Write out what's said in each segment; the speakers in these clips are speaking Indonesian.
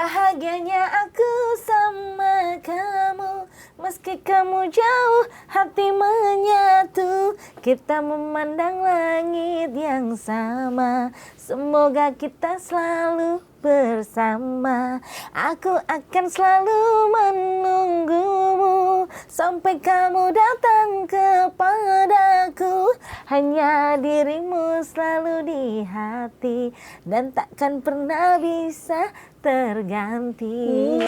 Bahagianya aku sama kamu, meski kamu jauh hati menyatu. Kita memandang langit yang sama, semoga kita selalu bersama. Aku akan selalu menunggumu sampai kamu datang kepadaku. Hanya dirimu selalu di hati dan takkan pernah bisa terganti.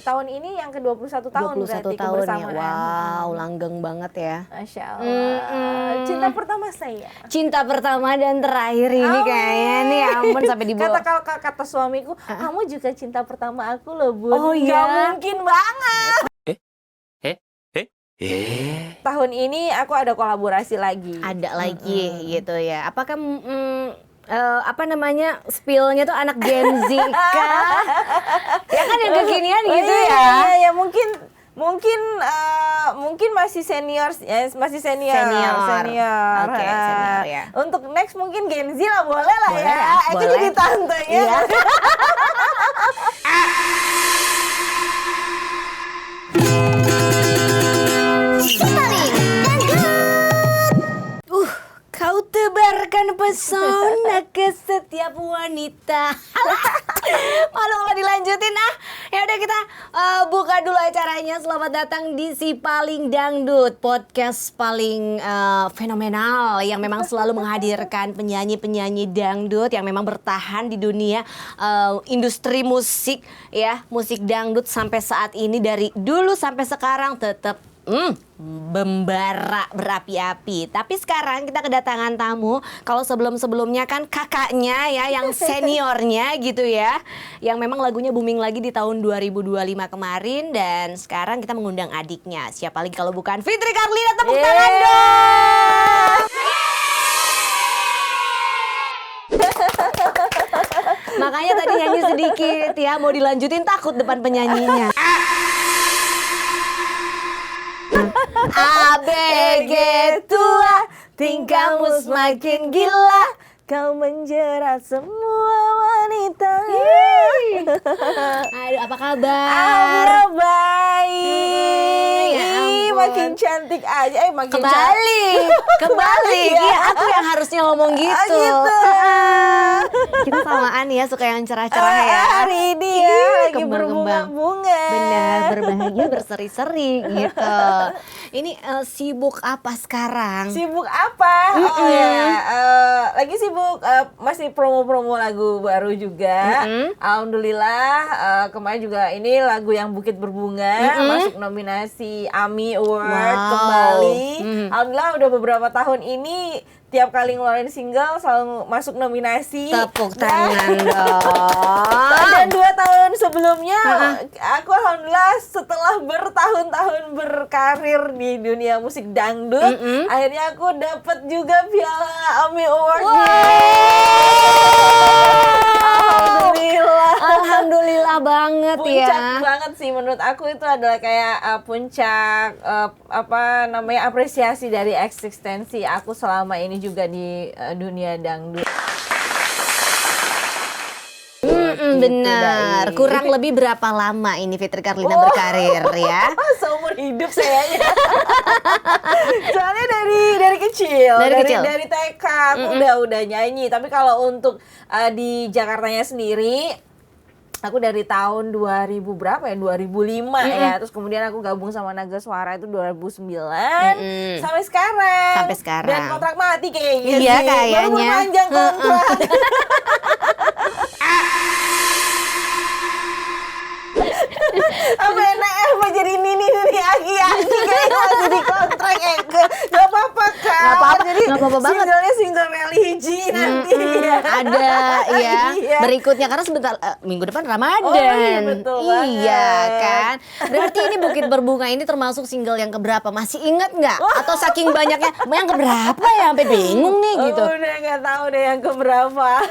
Tahun ini yang ke-21 tahun 21 berarti tahun kebersamaan. ya. Wow, langgeng banget ya. Masya Allah. Cinta pertama saya. Cinta pertama dan terakhir ini kayaknya nih, ampun sampai dibawa. Kata suamiku, kamu juga cinta pertama aku loh, Bun. Oh iya? Gak mungkin banget. Tahun ini aku ada kolaborasi lagi. Ada lagi gitu ya. Apakah spill-nya tuh anak Gen Z kah? Ya kan yang kekinian gitu ya. Iya, mungkin masih senior ya, masih senior. Oke, senior ya. Untuk next mungkin Gen Z lah, boleh lah boleh ya. Aku boleh. jadi tante ya. Iya. Kau tebarkan pesona ke setiap wanita. Malu kalau dilanjutin ah. Ya udah kita buka dulu acaranya. Selamat datang di Si Paling Dangdut, podcast paling fenomenal yang memang selalu menghadirkan penyanyi-penyanyi dangdut yang memang bertahan di dunia industri musik ya, musik dangdut sampai saat ini, dari dulu sampai sekarang tetap membara berapi-api. Tapi sekarang kita kedatangan tamu. Kalau sebelum-sebelumnya kan kakaknya ya, yang seniornya gitu ya, yang memang lagunya booming lagi di tahun 2025 kemarin. Dan sekarang kita mengundang adiknya. Siapa lagi kalau bukan Fitri Karlina. Tepuk tangan dong. Makanya tadi nyanyi sedikit ya, mau dilanjutin takut depan penyanyinya. ABG tua, tingkahmu semakin gila, kau menjerat semua wanita. Aduh, apa kabar? Alhamdulillah baik. Ya ampun. Makin cantik aja. Makin Kebalik. Iya, aku yang harusnya ngomong gitu. Gitu. Kita samaan ya, suka yang cerah-cerah ya. Hari ini ya lagi kembang-kembang. berbunga-bunga. Benar, berbahagia berseri-seri gitu. Ini sibuk apa sekarang? Sibuk apa? Oh ya, lagi sibuk masih promo-promo lagu baru juga. Alhamdulillah kemarin juga ini lagu yang Bukit Berbunga masuk nominasi AMI Award kembali. Alhamdulillah udah beberapa tahun ini tiap kali ngeluarin single selalu masuk nominasi. Tepuk tangan dong. Dan 2 tahun sebelumnya aku alhamdulillah setelah bertahun-tahun berkarir di dunia musik dangdut, akhirnya aku dapat juga piala AMI Award. Alhamdulillah banget puncak ya. banget sih menurut aku, itu adalah kayak puncak apresiasi dari eksistensi aku selama ini juga di dunia dangdut. Benar. Kurang lebih berapa lama ini Fitri Karlina berkarir ya? Seumur hidup sayanya. Soalnya dari kecil. Dari TK aku udah nyanyi. Tapi kalau untuk di Jakartanya sendiri, aku dari tahun 2000 berapa ya? 2005 ya. Terus kemudian aku gabung sama Naga Suara itu 2009 sampai sekarang. Dan kontrak mati kayaknya iya, sih. kayaknya. Baru perpanjang kontrak. Apa jadi Nini Aki kayaknya masih di kontrak gak apa-apa kan. Jadi gak apa-apa banget. Single religi nanti ya. Ada ya berikutnya, karena sebentar minggu depan Ramadan. Betul iya banget. Kan. Berarti ini Bukit Berbunga ini termasuk single yang keberapa? Masih ingat nggak? Atau saking banyaknya yang keberapa ya, sampai bingung nih gitu. Udah nggak tahu deh yang keberapa.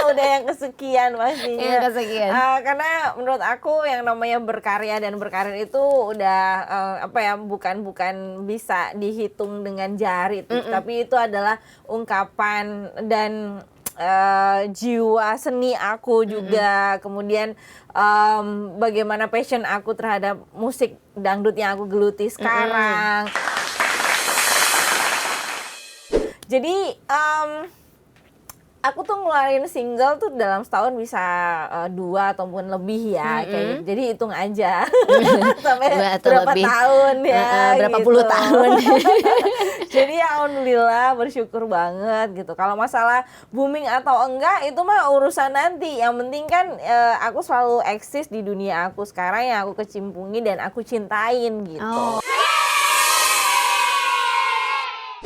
Udah yang kesekian pastinya. Yang kesekian. Karena menurut aku yang namanya berkarya dan berkarir itu udah bukan bisa dihitung dengan jari, tapi itu adalah ungkapan dan jiwa seni aku juga, kemudian bagaimana passion aku terhadap musik dangdut yang aku geluti sekarang. Jadi aku tuh ngeluarin single tuh dalam setahun bisa 2 ataupun lebih ya, kayak gitu. Jadi hitung aja sampai berapa lebih. tahun ya, berapa gitu. puluh tahun. Jadi alhamdulillah bersyukur banget gitu. Kalau masalah booming atau enggak itu mah urusan nanti. Yang penting kan aku selalu eksis di dunia aku sekarang yang aku kecimpungi dan aku cintain gitu.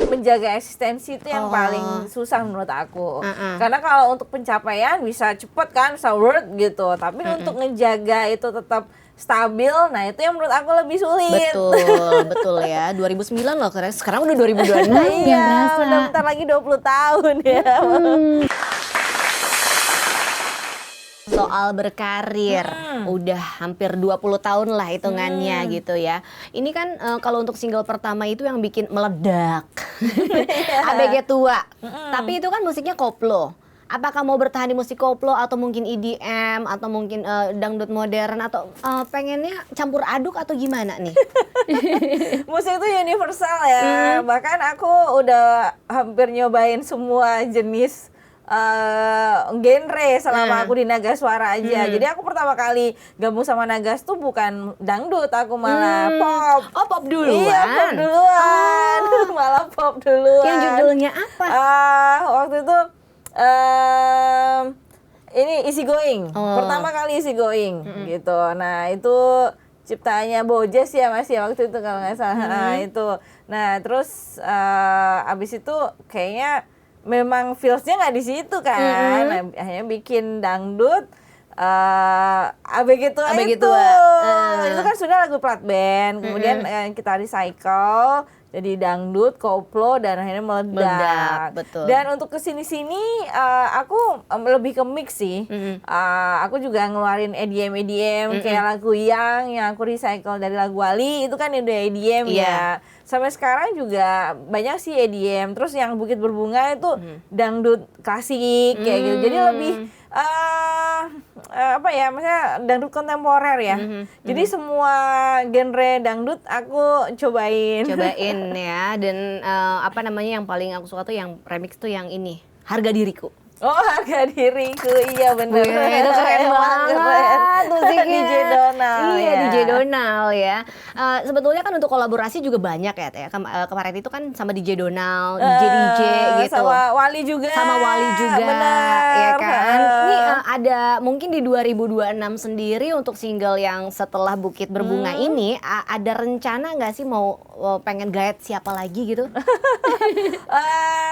Menjaga eksistensi itu yang paling susah menurut aku. Karena kalau untuk pencapaian bisa cepet kan, bisa word gitu. Tapi untuk ngejaga itu tetap stabil, nah itu yang menurut aku lebih sulit. Betul ya. 2009 loh, sekarang udah 2026. Iya, udah bentar lagi 20 tahun ya. Soal berkarir, udah hampir 20 tahun lah hitungannya gitu ya. Ini kan kalau untuk single pertama itu yang bikin meledak. ABG tua. Tapi itu kan musiknya koplo. Apakah mau bertahan di musik koplo atau mungkin EDM atau mungkin dangdut modern atau pengennya campur aduk atau gimana nih? Musik itu universal ya. Bahkan aku udah hampir nyobain semua jenis genre selama aku di Naga Suara aja. Jadi aku pertama kali gabung sama Nagas tuh bukan dangdut, aku malah pop. Oh, pop duluan. Iya, pop duluan. Malah pop duluan. Yang judulnya apa? Waktu itu ini Easy Going. Pertama kali Easy Going gitu. Nah, itu ciptaannya Bojes ya Mas ya waktu itu kalau nggak salah. Nah, itu. Nah, terus abis itu kayaknya memang feelsnya nggak di situ kan, nah, akhirnya bikin dangdut ABG tua itu. Itu kan sudah lagu plat band, kemudian kita recycle jadi dangdut, koplo dan akhirnya meledak. Betul. Dan untuk kesini-sini aku lebih ke mix sih. Aku juga ngeluarin EDM kayak lagu yang aku recycle dari lagu Wali itu kan udah EDM ya. Sampai sekarang juga banyak sih EDM. Terus yang Bukit Berbunga itu dangdut klasik kayak gitu. Jadi lebih apa ya, maksudnya dangdut kontemporer ya. Jadi semua genre dangdut aku cobain ya. Dan apa namanya yang paling aku suka tuh yang remix tuh yang ini, Harga Diriku. Oh, Harga Diriku, iya bener. Itu keren banget musiknya. DJ Donal. Iya, DJ Donal ya. Sebetulnya kan untuk kolaborasi juga banyak ya. Kemarin itu kan sama DJ Donal, DJ gitu. Sama Wali juga. Bener. Ya kan. Ini ada mungkin di 2026 sendiri untuk single yang setelah Bukit Berbunga ini ada rencana nggak sih mau pengen gayet siapa lagi gitu?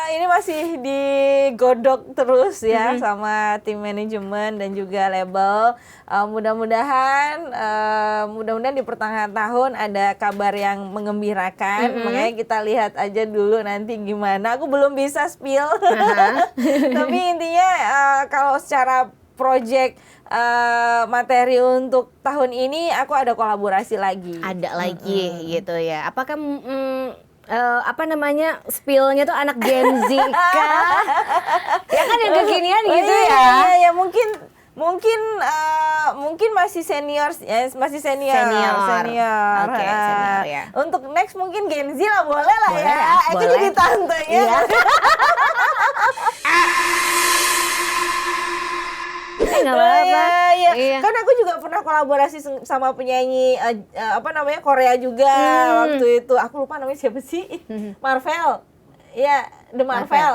Ini masih digodok terus ya sama tim manajemen dan juga label. Mudah-mudahan di pertengahan tahun ada kabar yang mengembirakan. Makanya kita lihat aja dulu nanti gimana. Aku belum bisa spill. Tapi intinya kalau secara project materi untuk tahun ini aku ada kolaborasi lagi. Ada lagi gitu ya. Apakah apa namanya spillnya tuh anak Gen Z kah? Ya kan yang kekinian gitu ya. Ya mungkin masih senior ya, masih senior. Oke, senior ya. Untuk next mungkin Gen Z lah, boleh lah ya. Aku boleh. jadi tantenya. Iya. Nggak apa-apa. Iya. Kan aku juga pernah kolaborasi sama penyanyi Korea juga waktu itu. Aku lupa namanya siapa sih? Marvel. Iya, The Marvel.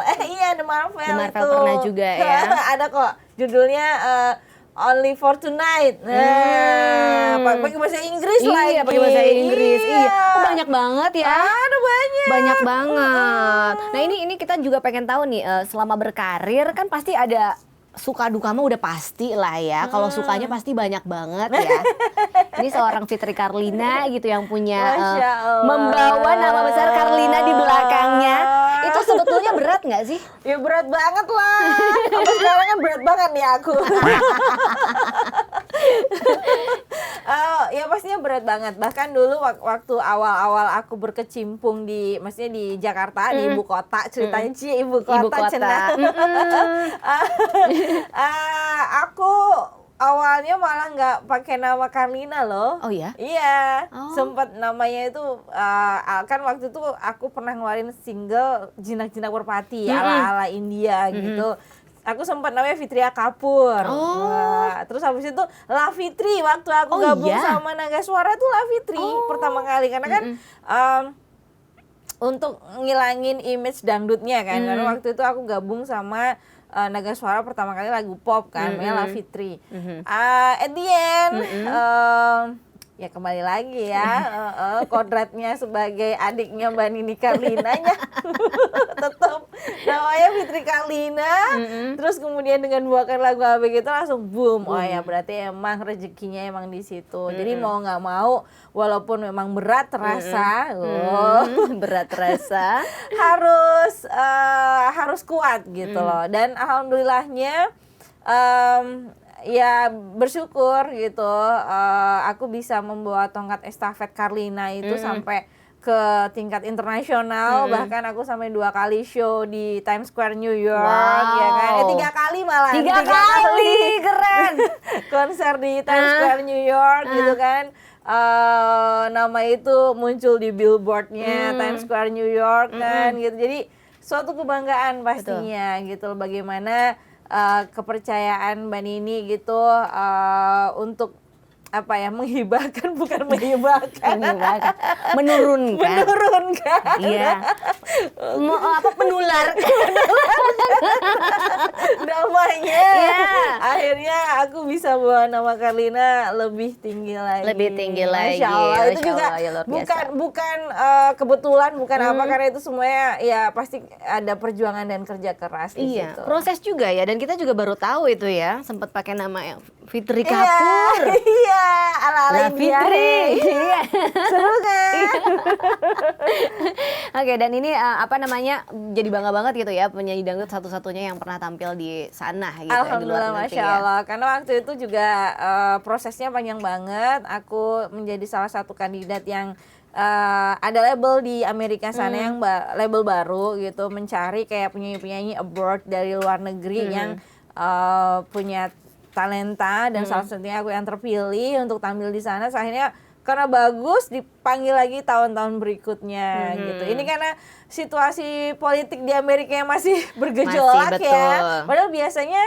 The Marvel. The Marvel pernah juga ya. Ada kok. Judulnya Only for Tonight. Pakai bahasa Inggris lagi. Iya, pakai bahasa Inggris. Iya. Oh, banyak banget ya. Ada banyak. Banyak banget. Nah, ini kita juga pengen tahu nih, selama berkarir kan pasti ada suka duka mah udah pasti lah ya. Kalau sukanya pasti banyak banget ya. Ini seorang Fitri Karlina gitu yang punya membawa nama besar Karlina di belakangnya. Itu sebetulnya berat nggak sih? Ya berat banget lah. Apa sekarang kan berat banget nih aku. Ya pastinya berat banget. Bahkan dulu waktu awal-awal aku berkecimpung maksudnya di Jakarta, di ibu kota, ceritanya ibu kota. Cenah. Aku awalnya malah nggak pakai nama Carlina loh. Oh ya? Iya, sempat namanya itu kan waktu itu aku pernah ngeluarin single Jinak-Jinak Merpati ala-ala India gitu. Aku sempat namanya Fitria Kapur. Terus habis itu La Fitri waktu aku gabung sama Naga Suara tuh La Fitri pertama kali karena kan untuk ngilangin image dangdutnya kan. Karena waktu itu aku gabung sama Naga Suara pertama kali lagu pop kan, namanya La Fitri. At the end, ya kembali lagi ya, kodratnya sebagai adiknya Mbak Nini Carlinanya tetap namanya Fitri Carlina. Terus kemudian dengan buakan lagu ABG itu langsung boom. Oh ya berarti emang rezekinya emang di situ. Jadi mau nggak mau, walaupun memang berat terasa, berat terasa, harus kuat gitu loh. Dan alhamdulillahnya ya bersyukur gitu, aku bisa membawa tongkat estafet Carlina itu sampai ke tingkat internasional. Bahkan aku sampai 2 kali show di Times Square New York. Ya kan? 3 kali malah. 3 kali, keren. Konser di Times Square New York gitu kan. Nama itu muncul di billboardnya Times Square New York kan gitu. Jadi suatu kebanggaan pastinya. Gitu loh, bagaimana kepercayaan Mbak Nini gitu untuk apa ya, menghibahkan, bukan menghibahkan, menurunkan. Iya. Penular. Namanya. Akhirnya aku bisa bawa nama Carlina lebih tinggi lagi. Masya Allah. Itu juga bukan kebetulan, bukan apa, karena itu semuanya ya pasti ada perjuangan dan kerja keras di situ. Proses juga ya, dan kita juga baru tahu itu ya, sempat pakai nama Fitri Kapur. Iya, ala-ala Fitri. Iya. Seru kan? Oke, dan ini apa namanya, jadi bangga banget gitu ya, penyanyi dangdut satu-satunya yang pernah tampil di sana gitu. Alhamdulillah, Masya Allah. Karena waktu itu juga prosesnya panjang banget. Aku menjadi salah satu kandidat yang ada label di Amerika sana yang label baru gitu, mencari kayak penyanyi-penyanyi abroad dari luar negeri yang punya talenta, dan salah satunya aku yang terpilih untuk tampil di sana. Akhirnya karena bagus dipanggil lagi tahun-tahun berikutnya gitu. Ini karena situasi politik di Amerika yang masih bergejolak ya. Padahal biasanya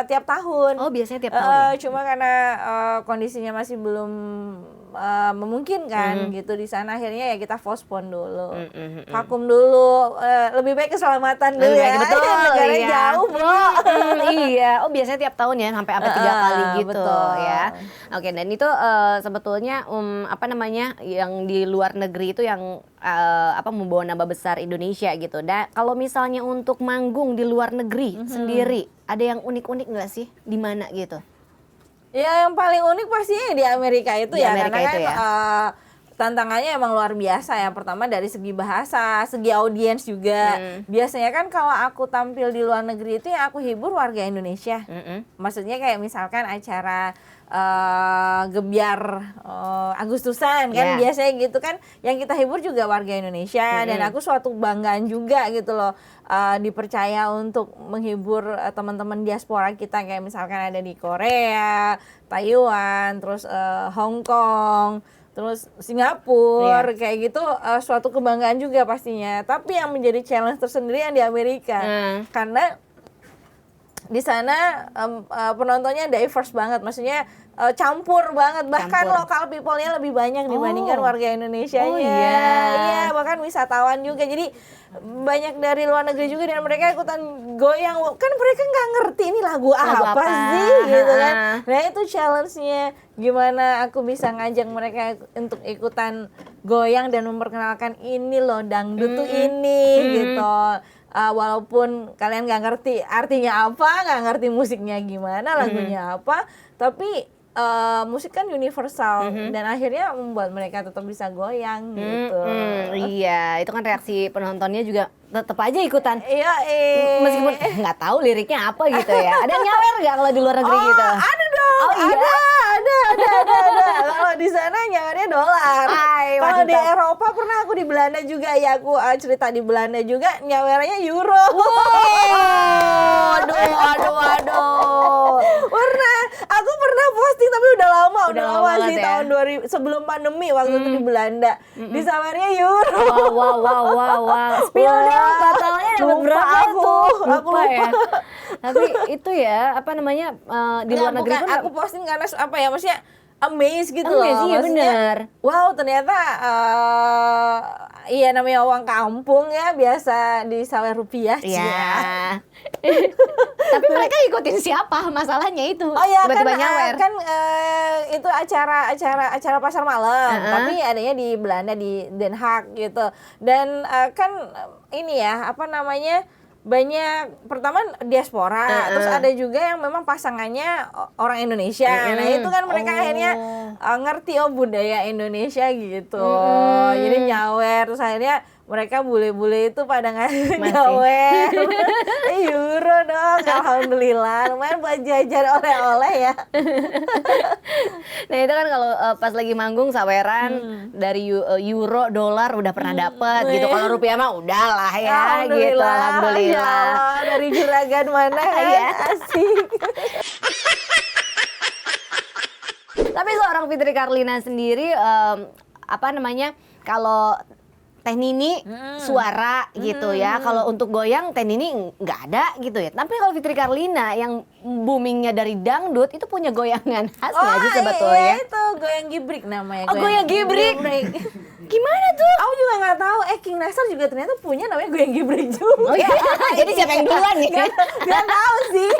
tiap tahun. Oh, biasanya tiap tahun. Cuma karena kondisinya masih belum memungkinkan gitu di sana, akhirnya ya kita postpone dulu, vakum dulu, lebih baik keselamatan dulu ya. Betul, negara jauh bro. Iya, biasanya tiap tahun ya, sampai 3 kali gitu. Betul. Ya. Oke, dan itu sebetulnya apa namanya, yang di luar negeri itu yang membawa nama besar Indonesia gitu. Dan kalau misalnya untuk manggung di luar negeri sendiri, ada yang unik-unik nggak sih, di mana gitu? Ya yang paling unik pastinya di Amerika itu di ya, Amerika karena itu kan tantangannya emang luar biasa ya. Pertama dari segi bahasa, segi audiens juga. Biasanya kan kalau aku tampil di luar negeri itu yang aku hibur warga Indonesia. Maksudnya kayak misalkan acara gebiar Agustusan kan, biasanya gitu kan, yang kita hibur juga warga Indonesia. Dan aku suatu banggaan juga gitu loh, dipercaya untuk menghibur teman-teman diaspora kita, kayak misalkan ada di Korea, Taiwan, terus Hong Kong, terus Singapura, kayak gitu, suatu kebanggaan juga pastinya. Tapi yang menjadi challenge tersendiri yang di Amerika, karena di sana penontonnya diverse banget, maksudnya campur banget, bahkan lokal people-nya lebih banyak dibandingkan warga Indonesianya. Iya, bahkan wisatawan juga. Jadi banyak dari luar negeri juga, dan mereka ikutan goyang, kan mereka nggak ngerti ini lagu apa sih gitu kan. Nah itu challenge-nya, gimana aku bisa ngajak mereka untuk ikutan goyang dan memperkenalkan ini loh, dangdut tuh ini gitu. Walaupun kalian nggak ngerti artinya apa, nggak ngerti musiknya gimana, lagunya apa, tapi musik kan universal, dan akhirnya membuat mereka tetap bisa goyang gitu. Iya, itu kan reaksi penontonnya juga tetap aja ikutan. Iya, meskipun nggak tahu liriknya apa gitu ya. Ada yang nyawer nggak kalau di luar negeri gitu? Ada dong. Ada. Kalau di sana nyawernya dolar. Kalau di Eropa pernah aku di Belanda juga ya, aku cerita di Belanda juga nyawernya euro. Aduh. Aku pernah posting tapi udah lama sih ya? tahun 2000 sebelum pandemi waktu itu di Belanda. Di sawernya euro. Wow. Spill dong, totalnya dapat berapa tuh? Aku lupa. Ya. Tapi itu ya, apa namanya, di luar negeri pun aku posting karena apa ya, maksudnya amazed gitu Amazing, loh. ya, Maksudnya, benar. wow ternyata iya namanya uang kampung ya, biasa di sawer rupiah. Iya. Tapi mereka ikutin siapa? Masalahnya itu. Oh ya tiba-tiba nyawer. kan itu acara pasar malam, tapi adanya di Belanda di Den Haag gitu. Dan kan ini ya, apa namanya? Banyak pertama diaspora, terus ada juga yang memang pasangannya orang Indonesia. Nah itu kan mereka akhirnya ngerti budaya Indonesia gitu. Jadi nyawer, terus akhirnya mereka bule-bule itu pada nyawer. Euro dong, alhamdulillah. Lumayan buat jajan oleh-oleh ya. Nah itu kan kalau pas lagi manggung saweran dari euro, dolar udah pernah dapet gitu. Kalau rupiah mah udah lah ya gitu. Alhamdulillah. Ya Allah, dari juragan mana ya? Asik. Tapi seorang Fitri Karlina sendiri apa namanya, kalau Teh Nini suara gitu ya. Kalau untuk goyang Teh Nini nggak ada gitu ya. Tapi kalau Fitri Karlina yang boomingnya dari dangdut itu punya goyangan khas nggak sih sebetulnya? Iya itu goyang gibrik namanya. Goyang gibrik. Gimana tuh? Aku juga nggak tahu. King Nasar juga ternyata punya namanya goyang gibrik juga. Oh iya. Jadi siapa yang duluan nih? Gak tahu sih.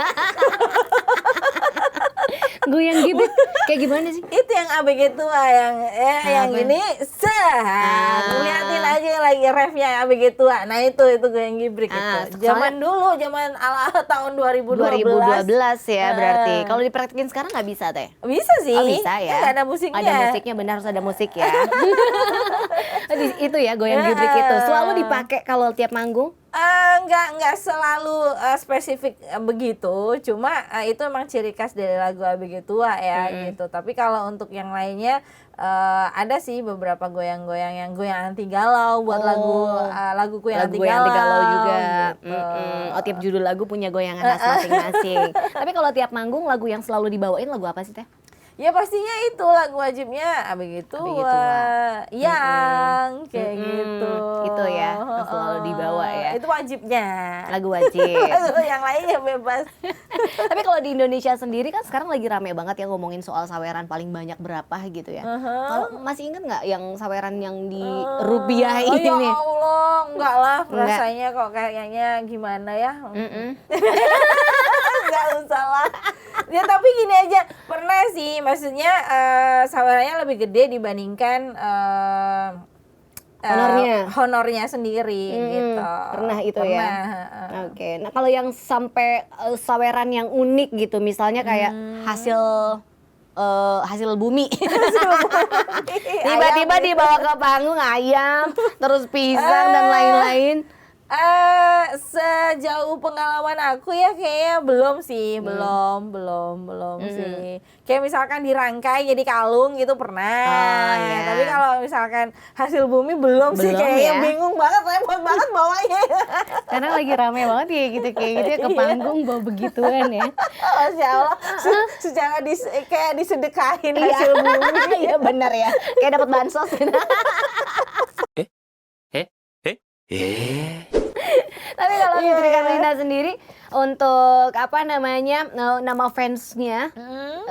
Goyang gibrik kayak gimana sih? Itu yang ABG tua yang ini liatin aja lagi refnya ABG tua. Nah itu goyang gibrik itu. Zaman dulu, zaman ala tahun 2012 ya berarti. Kalau dipraktekin sekarang nggak bisa Teh? Bisa sih. Oh, bisa ya. Nggak ada musiknya. Ada musiknya, benar, harus ada musik ya. Itu ya goyang gibrik itu selalu dipakai kalau tiap manggung. Nggak selalu spesifik begitu, cuma itu emang ciri khas dari lagu ABG tua ya gitu. Tapi kalau untuk yang lainnya ada sih beberapa goyang-goyang yang goyang anti galau buat laguku yang anti galau juga. Gitu. Oh tiap judul lagu punya goyangan khas masing-masing. Tapi kalau tiap manggung lagu yang selalu dibawain lagu apa sih Teh? Ya pastinya itu lagu wajibnya ABG tua. Yang kayak gitu. Itu ya yang selalu dibawa ya. Itu wajibnya. Lagu wajib. Yang lainnya bebas. Tapi kalau di Indonesia sendiri kan sekarang lagi rame banget ya ngomongin soal saweran paling banyak berapa gitu ya. Kalau masih ingat nggak yang saweran yang di rupiah ini? Oh ya Allah, enggak lah. Rasanya kok kayaknya gimana ya? Enggak usah lah. Ya tapi gini aja, pernah sih, maksudnya sawerannya lebih gede dibandingkan honornya sendiri gitu. Pernah itu ya. Oke. Nah kalau yang sampai saweran yang unik gitu, misalnya kayak hasil bumi. Tiba-tiba dibawa ke panggung ayam, terus pisang dan lain-lain. Sejauh pengalaman aku ya kayaknya belum sih, belum sih. Kayak misalkan dirangkai jadi kalung gitu pernah. Tapi kalau misalkan hasil bumi belum sih, kayaknya bingung banget, repot banget bawanya. Karena lagi rame banget ya gitu kayak gitu ya, ke panggung bawa begituan ya. Masya Allah, secara kayak disedekahin hasil bumi. Iya benar ya, kayak dapat bansos. Tapi kalau Fitri Karlina sendiri untuk apa namanya nama fansnya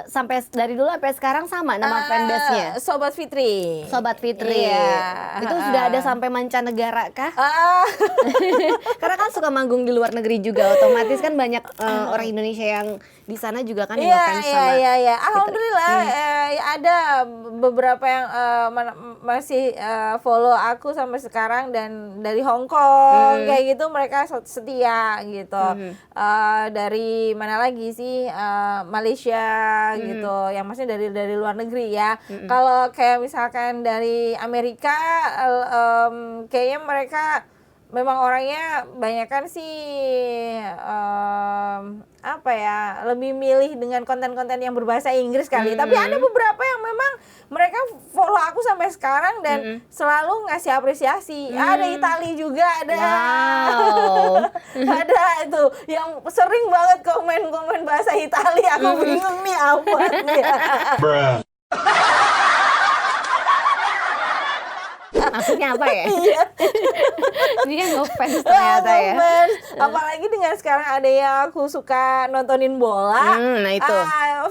sampai dari dulu sampai sekarang sama nama fanbase-nya? Sobat Fitri. Sobat Fitri. Iya. Itu sudah ada sampai mancanegara kah? Karena kan suka manggung di luar negeri juga, otomatis kan banyak orang Indonesia yang di sana juga kan yang ngefans sama. Iya. Alhamdulillah ada beberapa yang masih follow aku sampai sekarang, dan dari Hong Kong kayak gitu mereka setia gitu. Dari mana lagi sih, Malaysia gitu, yang maksudnya dari luar negeri ya. Kalau kayak misalkan dari Amerika, kayaknya mereka memang orangnya banyak kan sih apa ya, lebih milih dengan konten-konten yang berbahasa Inggris kali. Tapi ada beberapa yang memang mereka follow aku sampai sekarang dan selalu ngasih apresiasi. Ada Itali juga, ada. Wow. Ada itu yang sering banget komen-komen bahasa Itali. Aku bingung nih apa nih. Maksudnya apa ya? Iya. Ini kan ngefans ternyata ya. Ngefans. Apalagi dengan sekarang ada yang aku suka nontonin bola. Nah itu.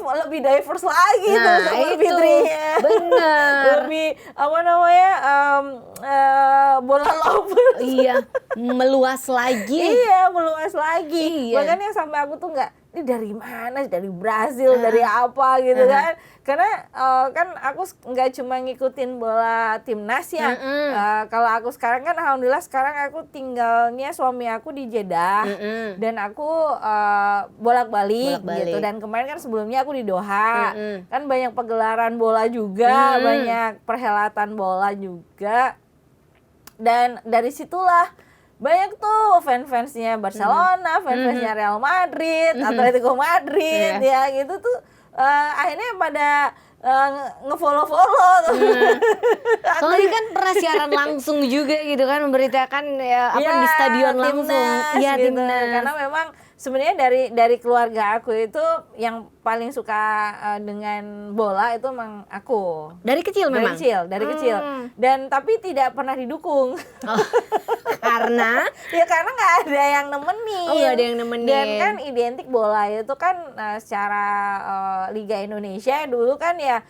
Lebih diverse lagi tuh Nah sama itu. Fitrinya. Bener. Lebih apa namanya bola lovers. Iya, meluas lagi. Iya, meluas lagi. Iya. Bahkan yang sampai aku tuh ini dari mana? Dari Brasil, dari apa gitu kan? Karena kan aku nggak cuma ngikutin bola timnas ya. Kalau aku sekarang kan alhamdulillah sekarang aku tinggalnya suami aku di Jeddah dan aku bolak-balik gitu. Dan kemarin kan sebelumnya aku di Doha. Kan banyak pagelaran bola juga, banyak perhelatan bola juga. Dan dari situlah banyak tuh fans-fansnya Barcelona, fans-fansnya Real Madrid, Atletico Madrid, ya gitu tuh akhirnya pada ngefollow-follow tuh. Kalau ini kan pernah siaran langsung juga gitu kan, memberitakan ya apa di stadion langsung. Iya, gitu. timnas. Karena memang sebenarnya dari keluarga aku itu yang paling suka dengan bola itu emang aku. Dari kecil memang. Dari kecil. Dan tapi tidak pernah didukung. Oh, karena Ya karena nggak ada yang nemenin. Oh, nggak ada yang nemenin. Dan kan identik bola itu kan secara Liga Indonesia dulu kan ya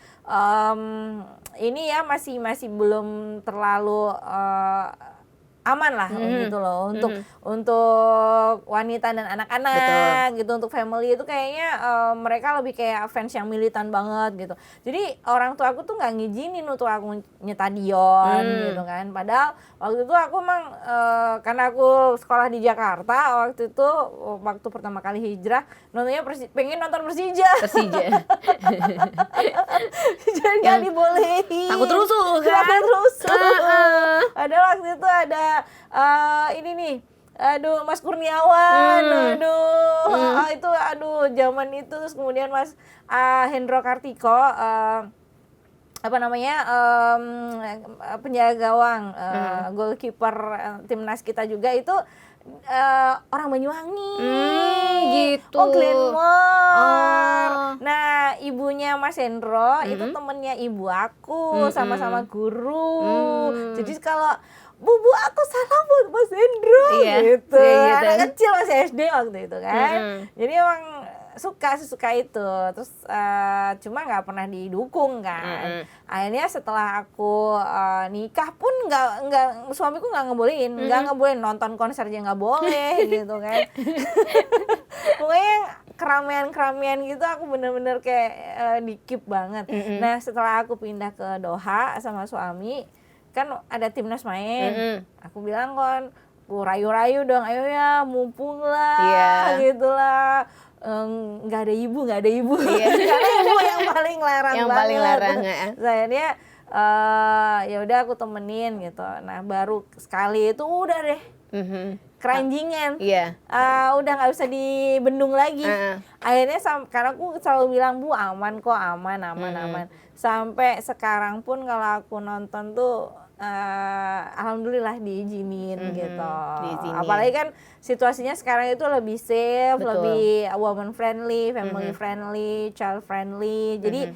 ini ya masih belum terlalu aman lah gitu loh untuk wanita dan anak-anak gitu, untuk family itu kayaknya mereka lebih kayak fans yang militan banget gitu. Jadi orang tua aku tuh nggak ngizinin untuk aku nyetadion gitu kan. Padahal waktu itu aku emang karena aku sekolah di Jakarta waktu pertama kali hijrah nontonnya pengen nonton Persija. Jadi nggak dibolehin. Takut rusuh kan? Takut rusuh. Ada waktu itu ada ini nih, aduh Mas Kurniawan, itu zaman itu. Terus kemudian Mas Hendro Kartiko, apa namanya, penjaga gawang, goalkeeper timnas kita juga itu orang Banyuwangi, gitu. Oh Glenmore. Nah ibunya Mas Hendro itu temennya ibu aku, sama-sama guru. Jadi kalau bubu aku salam buat Mas Hendro gitu. Anak kecil masih SD waktu itu kan. Jadi emang suka itu. Terus cuma nggak pernah didukung kan. Akhirnya setelah aku nikah pun nggak suamiku nggak ngebolehin, nggak nonton konser aja nggak boleh gitu kan. Pokoknya keramaian gitu aku bener-bener kayak di-keep banget. Nah setelah aku pindah ke Doha sama suami, kan ada timnas main, aku bilang kan, aku rayu-rayu dong, ayo ya mumpung lah, gitulah. Nggak ada ibu, karena ibu yang paling larang yang banget. Paling larang Akhirnya ya udah aku temenin gitu. Nah baru sekali itu udah deh keranjingan, udah nggak bisa dibendung lagi. Akhirnya karena aku selalu bilang bu aman kok, aman. Sampai sekarang pun kalau aku nonton tuh alhamdulillah diizinin gitu. Apalagi kan situasinya sekarang itu lebih safe, lebih woman friendly, family friendly, child friendly. Jadi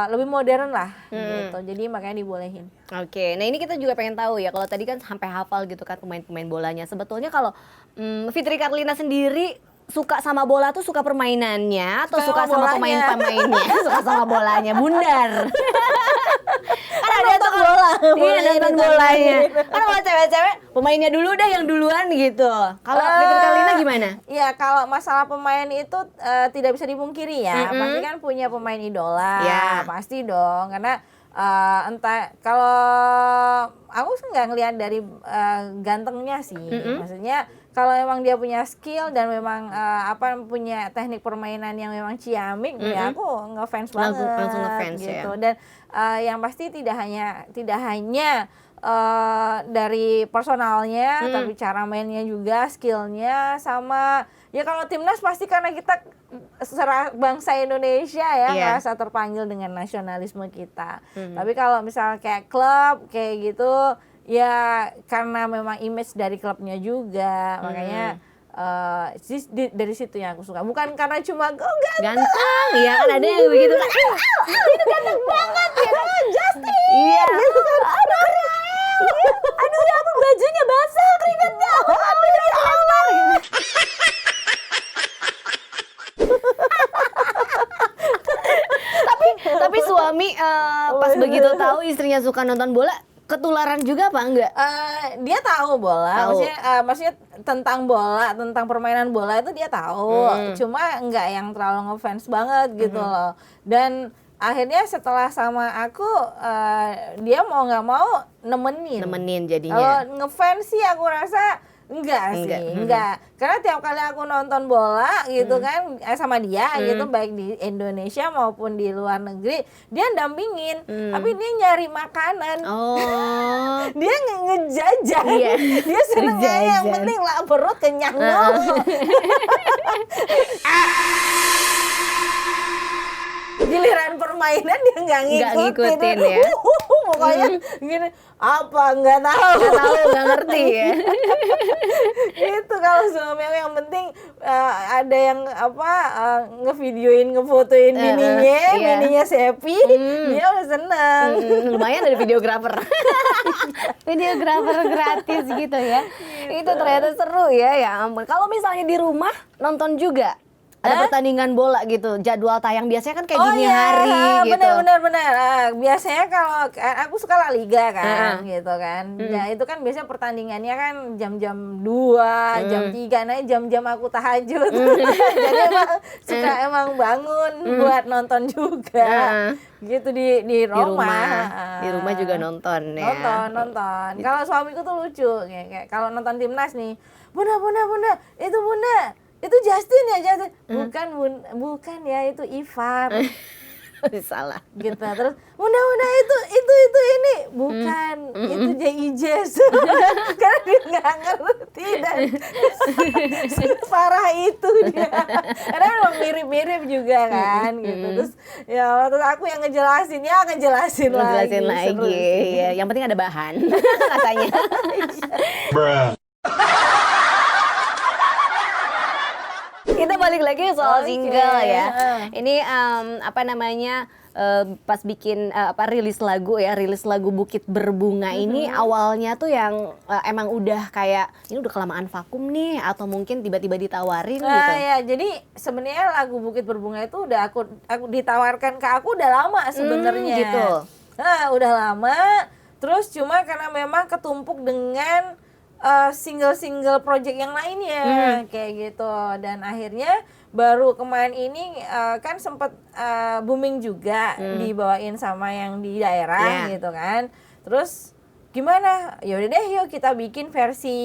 lebih modern lah gitu. Jadi makanya dibolehin. Oke, nah ini kita juga pengen tahu ya, kalau tadi kan sampai hafal gitu kan pemain-pemain bolanya. Sebetulnya kalau Fitri Karlina sendiri suka sama bola tuh suka permainannya atau suka sama pemain-pemainnya? Suka sama bolanya, bundar. Kan ada tuh bola. Iya, nonton bolanya. Kan kalau cewek-cewek pemainnya dulu deh yang duluan gitu. Kalau Fitri Karlina gimana? Iya, kalau masalah pemain itu tidak bisa dipungkiri ya. Pasti kan punya pemain idola. Pasti dong, karena entah, kalau aku sih nggak ngelihat dari gantengnya sih. Maksudnya kalau memang dia punya skill dan memang punya teknik permainan yang memang ciamik, ya aku ngefans banget. Langsung ngefans gitu. ya. Dan yang pasti tidak hanya dari personalnya, tapi cara mainnya juga, skillnya, sama ya kalau timnas pasti karena kita bangsa Indonesia ya merasa terpanggil dengan nasionalisme kita. Tapi kalau misalnya kayak klub kayak gitu ya karena memang image dari klubnya juga, makanya dari situ yang aku suka, bukan karena cuma ganteng ya kan ada yang begitu kan, itu ganteng banget ya kan, Justin iya gitu kan, aduh ya ampun bajunya basah keringatnya, aduh dilempar tapi suami pas begitu tahu istrinya suka nonton bola, ketularan juga apa enggak? Dia tahu bola, maksudnya tentang bola, tentang permainan bola itu dia tahu. Cuma enggak yang terlalu ngefans banget gitu loh. Dan akhirnya setelah sama aku, dia mau nggak mau nemenin jadinya. Kalau ngefans sih aku rasa enggak. Karena tiap kali aku nonton bola gitu kan sama dia gitu, baik di Indonesia maupun di luar negeri, dia dampingin, tapi dia nyari makanan. Dia ngejajan. Dia seneng yang penting lah perut kenyang dulu. Giliran permainan dia nggak ngikutin ya. Pokoknya gini, apa nggak tahu, nggak ngerti ya. Itu kalau suami yang penting ada yang ngevideoin, ngefotoin mininya Sepi, dia udah seneng. Lumayan ada videografer. Videografer gratis gitu ya. Itu ternyata seru ya ampun. Kalau misalnya di rumah nonton juga ada pertandingan bola gitu, jadwal tayang biasanya kan kayak dini hari gitu. Benar. Biasanya kalau aku suka La Liga kan, gitu kan. Ya itu kan biasanya pertandingannya kan jam-jam 2, jam 3, nah jam-jam aku tahajud. Jadi emang bangun buat nonton juga. Gitu di rumah. Di rumah juga nonton ya. Nonton. Kalau suamiku tuh lucu, kayak kalau nonton timnas nih, Bunda, itu Justin ya, bukan ya, itu Ivar. Salah Gitu. Terus Bunda itu ini bukan, itu JIJS. Karena dia nggak ngerti dan parah itu dia. Karena emang mirip-mirip juga kan gitu. Terus ya terus aku yang ngejelasin lagi. Ya, yang penting ada bahan katanya. Kita balik lagi soal single ya. Ini pas bikin rilis lagu Bukit Berbunga ini awalnya tuh yang emang udah kayak ini udah kelamaan vakum nih atau mungkin tiba-tiba ditawarin gitu. Ya, jadi sebenarnya lagu Bukit Berbunga itu udah aku ditawarkan ke aku udah lama sebenarnya. Gitu. Udah lama. Terus cuma karena memang ketumpuk dengan single project yang lainnya kayak gitu, dan akhirnya baru kemarin ini kan sempat booming juga dibawain sama yang di daerah gitu kan. Terus gimana? Yaudah deh, yuk kita bikin versi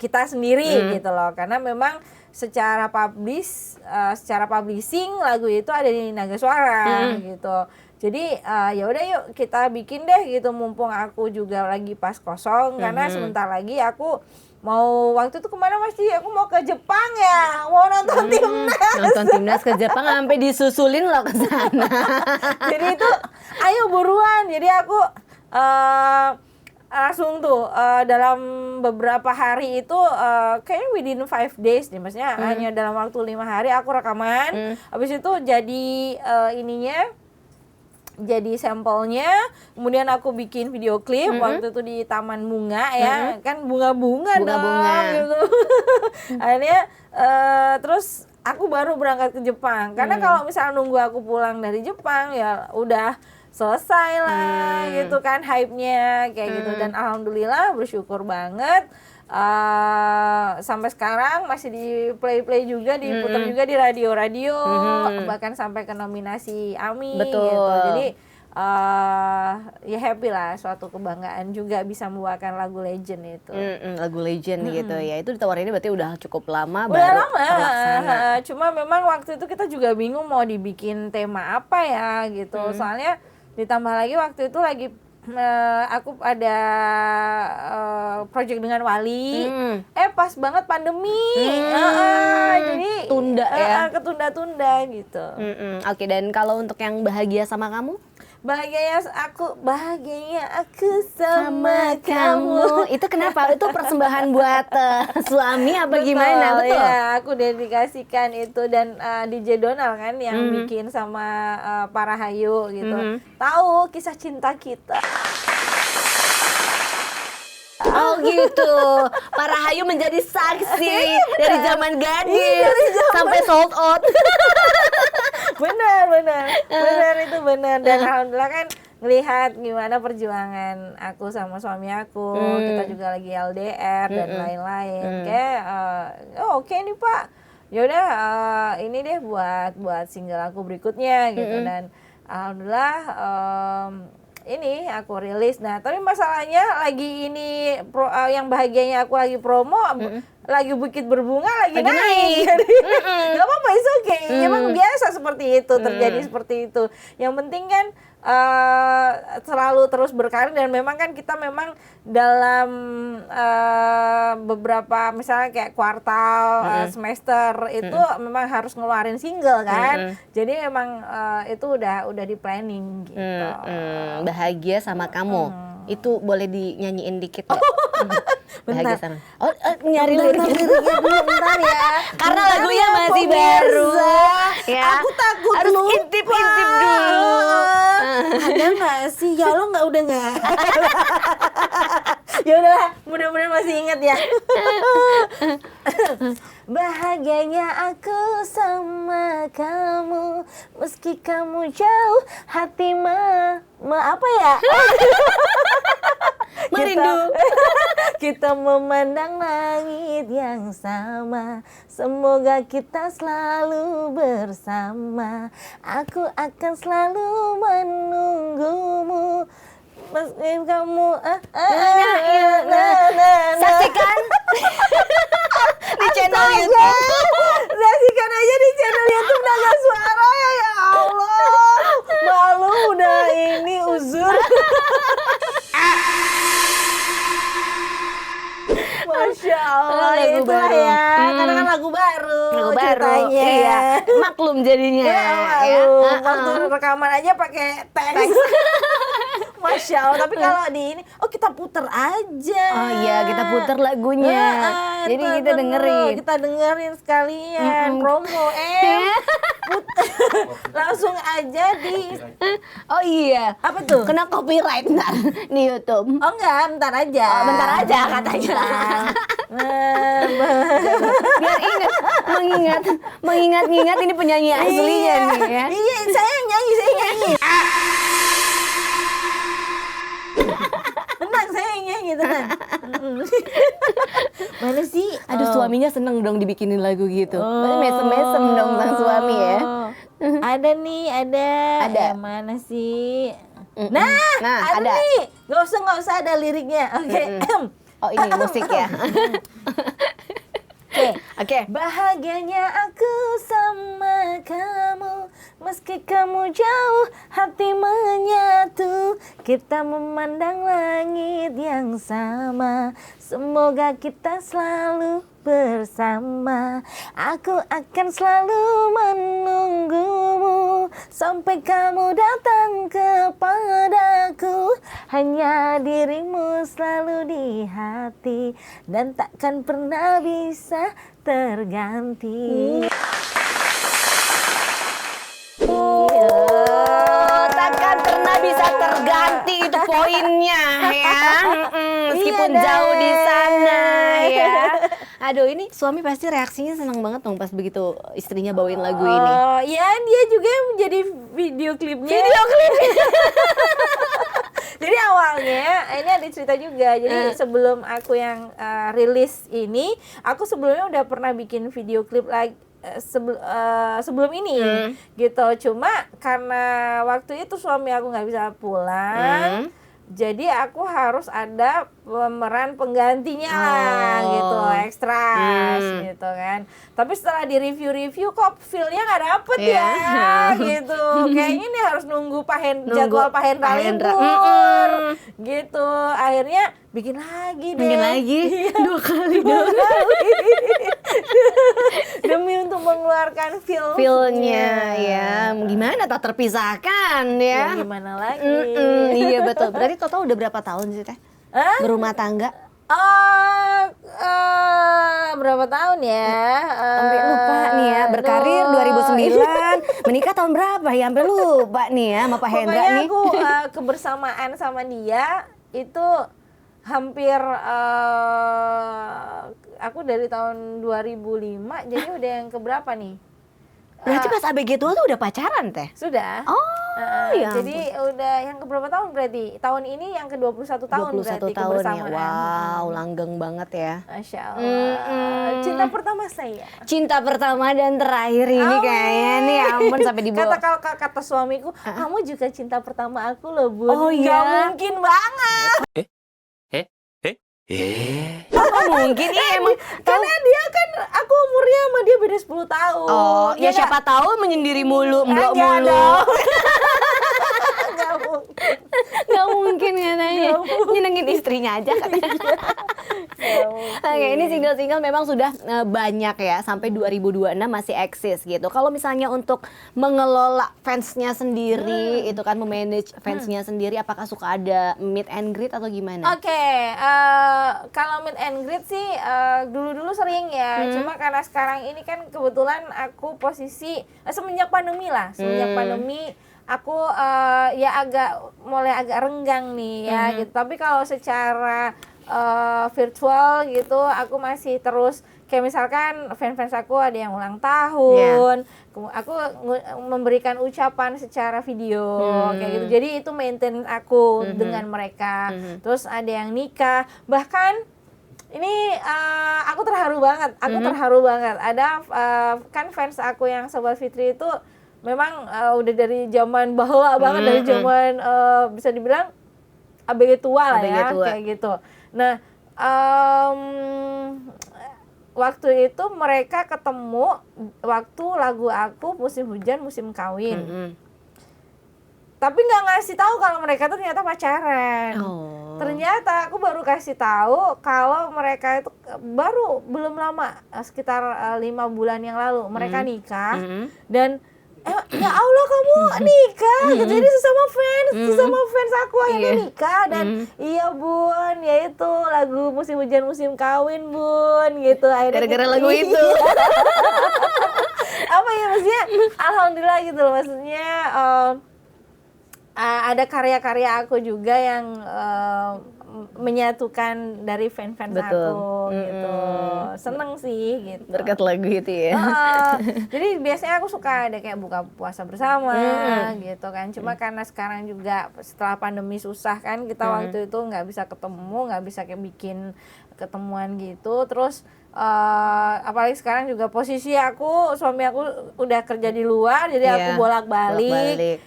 kita sendiri gitu loh, karena memang secara publishing lagu itu ada di Naga Suara gitu. Jadi ya udah yuk kita bikin deh gitu, mumpung aku juga lagi pas kosong, karena sebentar lagi aku mau, waktu itu kemana aku mau ke Jepang ya, mau nonton timnas. Nonton timnas ke Jepang sampai disusulin loh ke sana. Jadi itu ayo buruan. Jadi aku langsung tuh dalam beberapa hari itu kayaknya within 5 days nih, maksudnya hanya dalam waktu 5 hari aku rekaman. Habis itu jadi jadi sampelnya, kemudian aku bikin video klip waktu itu di Taman Bunga ya, kan bunga-bunga gitu. Akhirnya terus aku baru berangkat ke Jepang, karena kalau misalnya nunggu aku pulang dari Jepang ya udah selesai lah gitu kan hype-nya kayak gitu. Dan alhamdulillah bersyukur banget sampai sekarang masih di play juga, diputar juga di radio-radio, bahkan sampai ke nominasi AMI. Betul. Gitu. Jadi ya happy lah, suatu kebanggaan juga bisa membawakan lagu legend itu. Lagu legend gitu ya. Itu ditawarinnya berarti udah cukup lama udah baru lama terlaksana. Cuma memang waktu itu kita juga bingung mau dibikin tema apa ya gitu. Soalnya ditambah lagi waktu itu lagi aku ada project dengan Wali. Pas banget pandemi. Jadi Tunda ya. ketunda-tunda gitu. Oke, dan kalau untuk yang bahagia sama kamu? Bahagianya aku sama kamu. Itu kenapa? Itu persembahan buat suami apa gimana? Betul. Ya, aku dedikasikan itu dan DJ Donald kan yang bikin sama para Hayu gitu. Tahu kisah cinta kita. Oh gitu, para Hayu menjadi saksi dari zaman gadis sampai sold out. benar itu benar. Dan alhamdulillah kan ngelihat gimana perjuangan aku sama suami aku, kita juga lagi LDR dan lain-lain. Kayak oke nih Pak, yaudah ini deh buat single aku berikutnya gitu. Dan alhamdulillah ini aku rilis. Nah, tapi masalahnya lagi ini yang bahagianya aku lagi promo, lagi Bukit Berbunga lagi naik. Jadi nggak apa-apa, it's okay. Emang biasa seperti itu, terjadi seperti itu. Yang penting kan selalu terus berkarir, dan memang kan kita memang dalam beberapa misalnya kayak kuartal, semester itu memang harus ngeluarin single kan. Jadi memang itu udah di planning gitu. Bahagia sama kamu. Itu boleh dinyanyiin dikit nggak? Bahagia sama. Nyari liriknya dulu bentar ya. Karena lagunya masih baru. Ya. Aku takut harus lupa. intip-intip dulu. Ada nggak sih? Ya lo udah nggak? Ya udahlah, mudah-mudahan masih ingat ya. Bahagianya aku sama kamu, meski kamu jauh, hati apa ya? Merindu. Kita memandang langit yang sama, semoga kita selalu bersama. Aku akan selalu menunggumu, meski kamu Saksikan di channel YouTube. Saksikan aja di channel YouTube Naga Suara ya Allah. Malu udah ini uzur. Masya Allah, Lagu itulah baru. ya, karena kan lagu baru ceritanya. Iya. Maklum jadinya. Ya, waktu rekaman aja pakai teks. Masya Allah, tapi kalau di ini, kita puter aja. Oh iya, kita puter lagunya. Jadi kita dengerin. Kita dengerin sekalian, promo. Langsung aja di. Oh iya. Apa tuh? Kena copyright ntar di YouTube. Oh enggak, bentar aja. Oh, bentar aja katanya. Biar mengingat ini penyanyi aslinya nih ya. Iya, saya yang nyanyi. Tenang, saya yang nyanyi, tenang. Mana sih? Aduh, suaminya seneng dong dibikinin lagu gitu. Mesem-mesem dong sang suami ya. Ada nih, ada. Yang mana sih? Nah, ada nih. Gak usah ada liriknya. Oke. Oh, ini musik ya. Oke. Bahagianya aku sama kamu, meski kamu jauh, hati menyatu. Kita memandang langit yang sama, semoga kita selalu bersama. Aku akan selalu menunggumu sampai kamu datang kepadaku. Hanya dirimu selalu di hati dan takkan pernah bisa terganti. Takkan pernah bisa terganti, itu poinnya ya. Meskipun Iya jauh di deh. sana ya. Aduh, ini suami pasti reaksinya senang banget dong pas begitu istrinya bawain lagu ini. Oh iya, dia juga yang menjadi video klipnya. Jadi awalnya ini ada cerita juga. Jadi sebelum aku yang rilis ini, aku sebelumnya udah pernah bikin video klip lagi sebelum ini gitu. Cuma karena waktu itu suami aku nggak bisa pulang, Jadi aku harus ada pemeran penggantinya lah gitu, ekstra gitu kan. Tapi setelah di review kok feel-nya nggak dapet ya gitu. Kayaknya nih harus nunggu jadwal Pak Hendra libur gitu. Akhirnya bikin lagi deh. Dua kali. Demi untuk mengeluarkan feel-nya ya. Gimana tak terpisahkan ya. Gimana lagi. Iya betul. Berarti total udah berapa tahun sih Teh? Berumah tangga? Berapa tahun ya? Sampai lupa nih ya. Berkarir 2009. Menikah tahun berapa ya? Sampai lupa nih ya sama Pak Hendra nih. Pokoknya aku kebersamaan sama dia itu hampir aku dari tahun 2005, jadi udah yang keberapa nih? Berarti pas ABG tua tuh udah pacaran Teh? Sudah. Ya jadi udah yang keberapa tahun berarti? Tahun ini yang ke-21 tahun 21 berarti tahun kebersamaan. ya. Wow, langgeng banget ya. Masya Allah. Cinta pertama saya. Cinta pertama dan terakhir ini kayaknya nih, ampun sampai dibawa. Kata suamiku, kamu juga cinta pertama aku loh, Bun. Oh iya. Gak mungkin banget. Apa mungkin emang Karena dia kan, aku umurnya sama dia beda 10 tahun. Oh, ya siapa tahu menyendiri mulu, mblok Enggak mulu. dong. Gak mungkin. Gak mungkin katanya. Nyenengin istrinya aja katanya. Oke, ini single-single memang sudah banyak ya, sampai 2026 masih eksis gitu. Kalau misalnya untuk mengelola fansnya sendiri, itu kan memanage fansnya sendiri, apakah suka ada meet and greet atau gimana? Oke, kalau meet and greet sih dulu-dulu sering ya. Cuma karena sekarang ini kan kebetulan aku posisi semenjak pandemi lah, pandemi aku ya mulai agak renggang nih ya gitu. Tapi kalau secara virtual gitu aku masih terus, kayak misalkan fans-fans aku ada yang ulang tahun, aku memberikan ucapan secara video kayak gitu. Jadi itu maintenance aku dengan mereka. Terus ada yang nikah, bahkan ini aku terharu banget. Ada kan fans aku yang Sobat Fitri itu memang udah dari zaman bahula banget, dari zaman bisa dibilang ABG tua lah ya, kayak gitu. Nah, waktu itu mereka ketemu waktu lagu aku Musim Hujan Musim Kawin. Tapi nggak ngasih tahu kalau mereka tuh ternyata pacaran. Ternyata aku baru kasih tahu kalau mereka itu belum lama, sekitar 5 bulan yang lalu mereka nikah. Dan ya Allah kamu nikah gitu. Jadi sesama fans aku akhirnya nikah. Dan iya Bun, ya itu lagu Musim Hujan Musim Kawin Bun gitu. Akhirnya Gara-gara lagu itu. Apa ya, maksudnya alhamdulillah gitu loh, maksudnya ada karya-karya aku juga yang menyatukan dari fans-fans aku gitu. Seneng sih gitu. Berkat lagu itu ya. Jadi biasanya aku suka ada kayak buka puasa bersama gitu kan. Cuma karena sekarang juga setelah pandemi susah kan, kita waktu itu nggak bisa ketemu, nggak bisa kayak bikin ketemuan gitu. Terus apalagi sekarang juga posisi suami aku udah kerja di luar, jadi aku bolak-balik.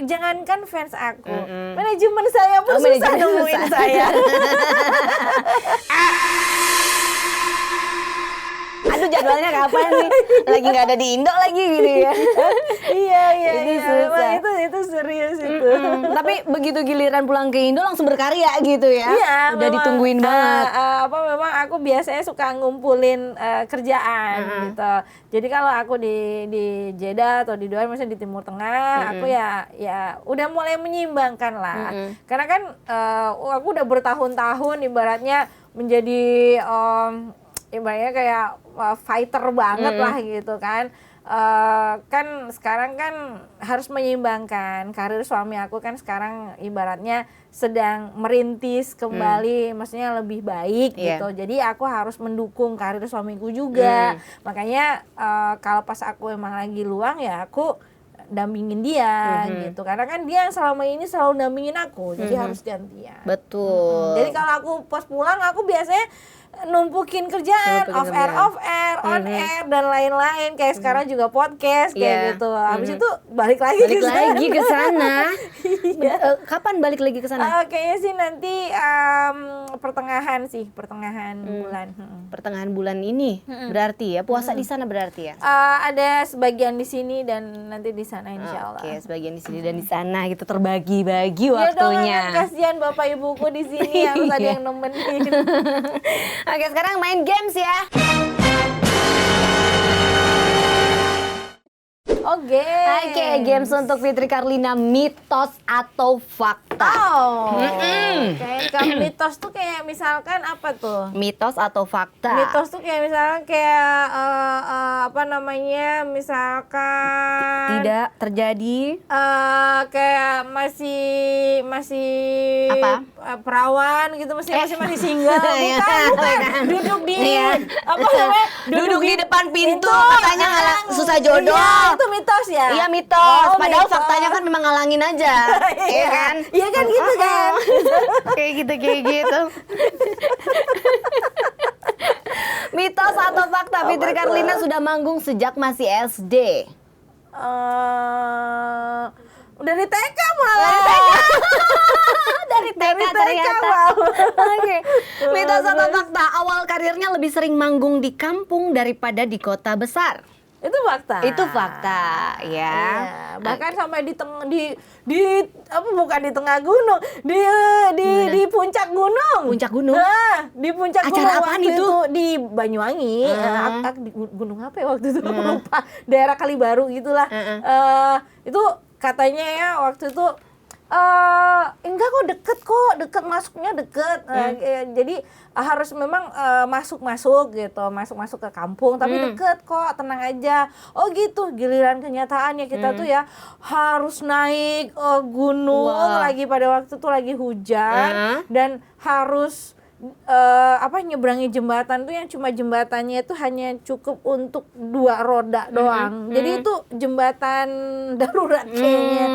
Jangankan fans aku, manajemen saya pun susah nemuin saya. Aduh, jadwalnya kapan nih? Lagi nggak ada di Indo lagi gitu ya. Iya. Susah. Itu serius itu. Tapi begitu giliran pulang ke Indo langsung berkarya gitu ya. Iya, udah memang, ditungguin banget. Memang aku biasanya suka ngumpulin kerjaan gitu. Jadi kalau aku di Jeddah atau di Dubai, misalnya di Timur Tengah, aku ya udah mulai menyimbangkan lah. Karena kan aku udah bertahun-tahun ibaratnya menjadi ibaratnya kayak fighter banget lah gitu kan. Kan sekarang kan harus menyeimbangkan. Karir suami aku kan sekarang ibaratnya sedang merintis kembali, maksudnya lebih baik gitu. Jadi aku harus mendukung karir suamiku juga. Makanya kalau pas aku emang lagi luang ya aku dampingin dia gitu. Karena kan dia yang selama ini selalu dampingin aku, jadi harus gantian. Betul. Jadi kalau aku pas pulang aku biasanya numpukin kerjaan, off air, on air dan lain-lain. Kayak sekarang juga podcast kayak gitu. Habis itu balik lagi ke sana. Kapan balik lagi ke sana? Kayaknya sih nanti pertengahan bulan. Pertengahan bulan ini berarti ya puasa di sana berarti ya. Ada sebagian di sini dan nanti di sana insya Allah. Oke, sebagian di sini dan di sana gitu terbagi-bagi Ya dong, waktunya. kasihan bapak ibuku di sini harus ada yang nemenin. Oke, sekarang main games ya. Oke, Games untuk Fitri Karlina, mitos atau fakta? Kayak mitos tuh kayak misalkan apa tuh? Mitos atau fakta? Mitos tuh kayak misalkan kayak apa namanya? Misalkan Tidak terjadi. kayak masih Apa? Perawan gitu, masih single. Bukan. Duduk di apa namanya? Duduk di depan pintu katanya susah jodoh. Iya, itu mitos ya? Iya mitos, padahal mitos. faktanya kan memang ngalangin aja. Iya kan? Iya kan gitu kan? Kayak gitu. Mitos atau fakta, Fitri Karlina sudah manggung sejak masih SD. Dari TK malah. Dari TK ternyata. Oke. Mitos atau fakta, awal karirnya lebih sering manggung di kampung daripada di kota besar. Itu fakta. Itu fakta, ya. Iya, bahkan sampai di apa bukan di tengah gunung, di puncak gunung. Puncak gunung. Nah, di puncak Acara gunung apaan waktu itu? Di Banyuwangi. Di gunung apa ya waktu itu? Aku lupa. Daerah Kalibaru gitulah. Itu katanya ya waktu itu enggak kok deket masuknya deket. Jadi harus memang masuk ke kampung tapi deket kok, tenang aja. Oh gitu, giliran kenyataannya kita tuh ya harus naik gunung. Lagi pada waktu itu lagi hujan dan harus nyeberangi jembatan tuh yang cuma jembatannya itu hanya cukup untuk 2 roda doang. Jadi itu jembatan darurat kayaknya.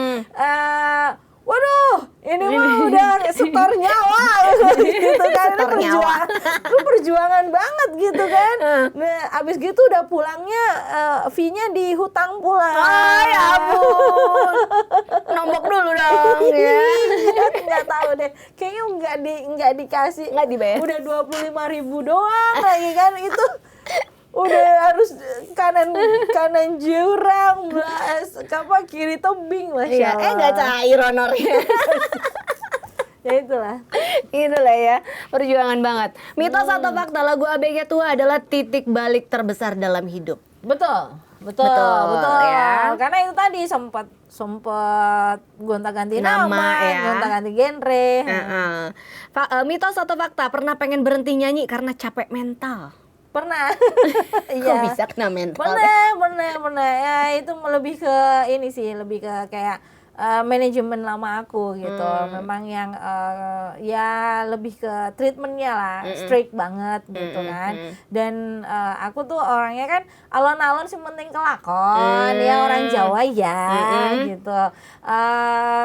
Waduh, ini mah udah setor nyawa gitu kan. Itu perjuangan banget gitu kan. Nah, abis gitu udah pulangnya fee-nya dihutang pulang. Ya ampun. Nombok dulu dong ya. Nggak tahu deh. Kayaknya nggak dikasih. Nggak dibayar. Udah 25.000 doang lagi kan itu. Udah harus kanan jurang, kiri tebing, masya Allah. Nggak cair honornya. Ya itulah ya, perjuangan banget. Mitos atau fakta, lagu ABG Tua adalah titik balik terbesar dalam hidup. Betul ya. Karena itu tadi sempat gonta-ganti nama ya. gonta-ganti genre. Mitos atau fakta, pernah pengen berhenti nyanyi karena capek mental? Pernah. Kok bisa kena mental? Pernah. Ya itu lebih ke ini sih, lebih ke kayak manajemen lama aku gitu. Memang yang ya lebih ke treatmentnya lah, strict banget gitu kan. Dan aku tuh orangnya kan alon-alon sih penting kelakon, ya orang Jawa ya gitu.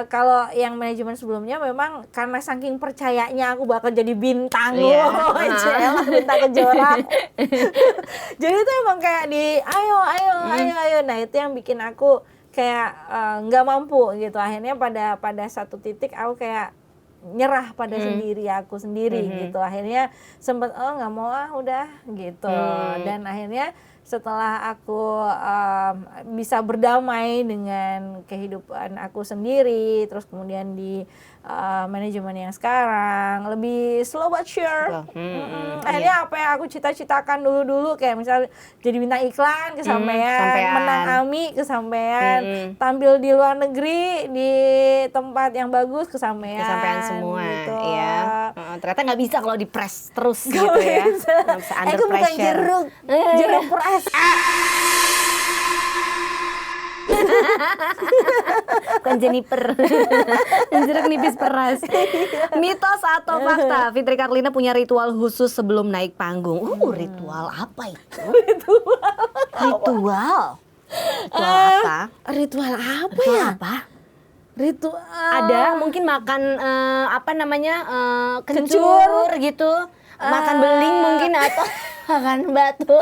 Kalau yang manajemen sebelumnya memang karena saking percayanya aku bakal jadi bintang, bintang kejora. Jadi itu emang kayak ayo. Nah itu yang bikin aku kayak nggak mampu gitu. Akhirnya pada satu titik aku kayak nyerah pada aku sendiri gitu. Akhirnya sempet nggak mau udah gitu. Dan akhirnya setelah aku bisa berdamai dengan kehidupan aku sendiri, terus kemudian di manajemen yang sekarang lebih slow but sure. Akhirnya apa yang aku cita-citakan dulu kayak misalnya jadi bintang iklan kesampaian, menang AMI kesampaian, tampil di luar negeri di tempat yang bagus kesampaian semua gitu. Ya. Ternyata nggak bisa kalau di press terus gitu ya. Nggak bisa under aku bukan pressure. jeruk press. Bukan Jennifer. Jeruk nipis peras. Mitos atau fakta, Fitri Karlina punya ritual khusus sebelum naik panggung. Ritual apa itu? Ritual apa? Ritual apa Ritual ya? apa? Ritual Ada mungkin makan kencur gitu. Makan beling mungkin atau makan batu.